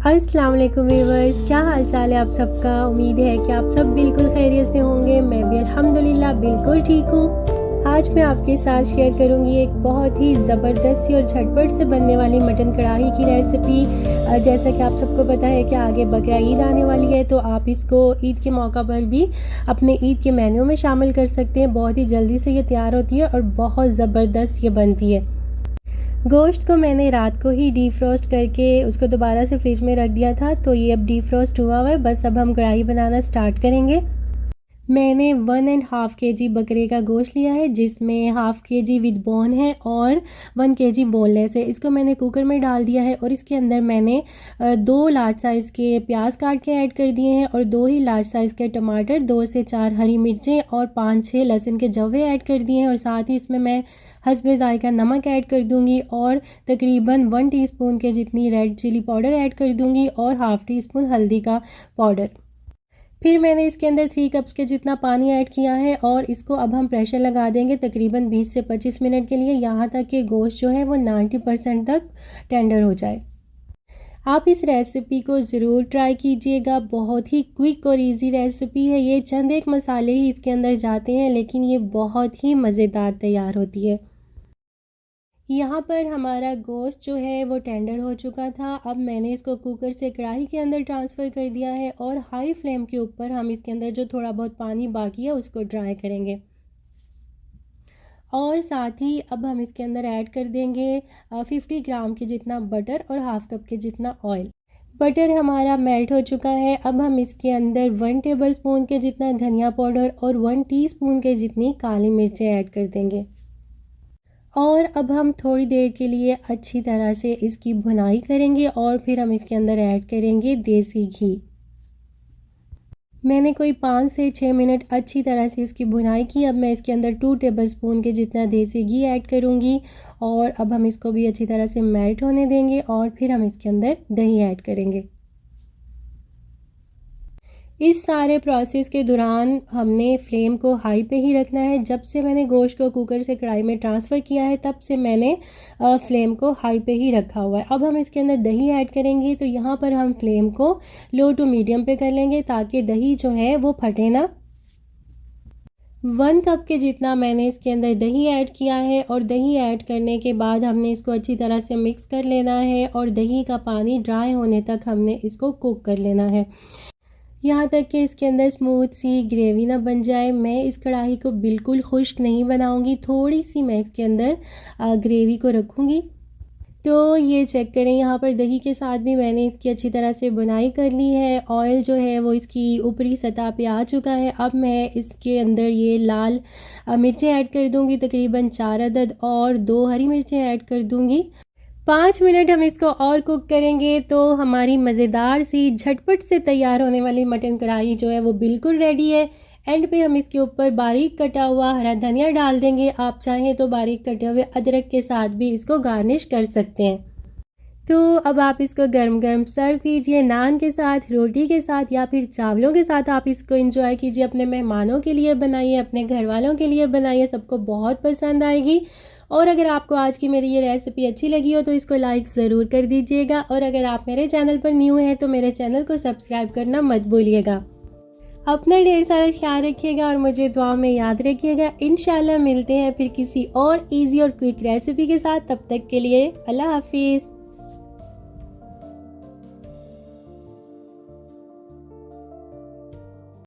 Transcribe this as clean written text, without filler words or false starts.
अस्सलाम वालेकुम व्यूअर्स, क्या हाल चाल है आप सबका। उम्मीद है कि आप सब बिल्कुल खैरियत से होंगे। मैं भी अल्हम्दुलिल्लाह बिल्कुल ठीक हूँ। आज मैं आपके साथ शेयर करूँगी एक बहुत ही ज़बरदस्त सी और झटपट से बनने वाली मटन कढ़ाई की रेसिपी। जैसा कि आप सबको पता है कि आगे बकरा ईद आने वाली है, तो आप इसको ईद के मौका पर भी अपने ईद के मेन्यू में शामिल कर सकते हैं। बहुत ही जल्दी से ये तैयार होती है और बहुत ज़बरदस्त ये बनती है। गोश्त को मैंने रात को ही डीफ्रोस्ट करके उसको दोबारा से फ्रिज में रख दिया था, तो ये अब डीफ्रोस्ट हुआ हुआ है। बस अब हम कढ़ाई बनाना स्टार्ट करेंगे। मैंने 1.5 kg बकरे का गोश्त लिया है, जिसमें 1/2 kg विद बोन है और 1 kg बोनलेस है। इसको मैंने कुकर में डाल दिया है और इसके अंदर मैंने 2 लार्ज साइज़ के प्याज काट के ऐड कर दिए हैं और 2 ही लार्ज साइज़ के टमाटर, 2 से 4 हरी मिर्चें और 5-6 लहसुन के जवे ऐड कर दिए हैं। और साथ ही इसमें मैं हस्बे ज़ायका नमक ऐड कर दूँगी और तकरीबन 1 टीस्पून के जितनी रेड चिली पाउडर ऐड कर दूँगी और 1/2 टीस्पून हल्दी का पाउडर। फिर मैंने इसके अंदर 3 कप्स के जितना पानी ऐड किया है और इसको अब हम प्रेशर लगा देंगे तकरीबन 20 से 25 मिनट के लिए, यहाँ तक कि गोश्त जो है वो 90% तक टेंडर हो जाए। आप इस रेसिपी को ज़रूर ट्राई कीजिएगा। बहुत ही क्विक और इजी रेसिपी है ये। चंद एक मसाले ही इसके अंदर जाते हैं, लेकिन ये बहुत ही मज़ेदार तैयार होती है। यहाँ पर हमारा गोश्त जो है वो टेंडर हो चुका था। अब मैंने इसको कुकर से कढ़ाई के अंदर ट्रांसफ़र कर दिया है और हाई फ्लेम के ऊपर हम इसके अंदर जो थोड़ा बहुत पानी बाकी है उसको ड्राई करेंगे। और साथ ही अब हम इसके अंदर ऐड कर देंगे 50 ग्राम के जितना बटर और 1/2 कप के जितना ऑयल। बटर हमारा मेल्ट हो चुका है। अब हम इसके अंदर 1 टेबल स्पून के जितना धनिया पाउडर और 1 टीस्पून के जितनी काली मिर्चें ऐड कर देंगे। और अब हम थोड़ी देर के लिए अच्छी तरह से इसकी भुनाई करेंगे और फिर हम इसके अंदर ऐड करेंगे देसी घी। मैंने कोई 5 से 6 मिनट अच्छी तरह से इसकी भुनाई की। अब मैं इसके अंदर 2 टेबलस्पून के जितना देसी घी ऐड करूँगी और अब हम इसको भी अच्छी तरह से मेल्ट होने देंगे और फिर हम इसके अंदर दही ऐड करेंगे। इस सारे प्रोसेस के दौरान हमने फ्लेम को हाई पे ही रखना है। जब से मैंने गोश्त को कुकर से कढ़ाई में ट्रांसफ़र किया है तब से मैंने फ्लेम को हाई पे ही रखा हुआ है। अब हम इसके अंदर दही ऐड करेंगे, तो यहाँ पर हम फ्लेम को लो टू मीडियम पे कर लेंगे ताकि दही जो है वो फटे ना। 1 कप के जितना मैंने इसके अंदर दही ऐड किया है और दही ऐड करने के बाद हमने इसको अच्छी तरह से मिक्स कर लेना है और दही का पानी ड्राई होने तक हमने इसको कुक कर लेना है, यहाँ तक कि इसके अंदर स्मूथ सी ग्रेवी ना बन जाए। मैं इस कढ़ाई को बिल्कुल खुश्क नहीं बनाऊंगी, थोड़ी सी मैं इसके अंदर ग्रेवी को रखूँगी। तो ये चेक करें, यहाँ पर दही के साथ भी मैंने इसकी अच्छी तरह से बुनाई कर ली है। ऑयल जो है वो इसकी ऊपरी सतह पे आ चुका है। अब मैं इसके अंदर ये लाल मिर्चें ऐड कर दूँगी, तकरीबन 4 अदद, और 2 हरी मिर्चें ऐड कर दूँगी। 5 मिनट हम इसको और कुक करेंगे तो हमारी मज़ेदार सी झटपट से तैयार होने वाली मटन कढ़ाई जो है वो बिल्कुल रेडी है। एंड पे हम इसके ऊपर बारीक कटा हुआ हरा धनिया डाल देंगे। आप चाहें तो बारीक कटे हुए अदरक के साथ भी इसको गार्निश कर सकते हैं। तो अब आप इसको गर्म गर्म सर्व कीजिए, नान के साथ, रोटी के साथ या फिर चावलों के साथ आप इसको एंजॉय कीजिए। अपने मेहमानों के लिए बनाइए, अपने घर वालों के लिए बनाइए, सबको बहुत पसंद आएगी। और अगर आपको आज की मेरी ये रेसिपी अच्छी लगी हो तो इसको लाइक ज़रूर कर दीजिएगा। और अगर आप मेरे चैनल पर न्यू हैं तो मेरे चैनल को सब्सक्राइब करना मत भूलिएगा। अपना ढेर सारा ख्याल रखिएगा और मुझे दुआ में याद रखिएगा। इंशाल्लाह मिलते हैं फिर किसी और इजी और क्विक रेसिपी के साथ। तब तक के लिए अल्लाह हाफिज़।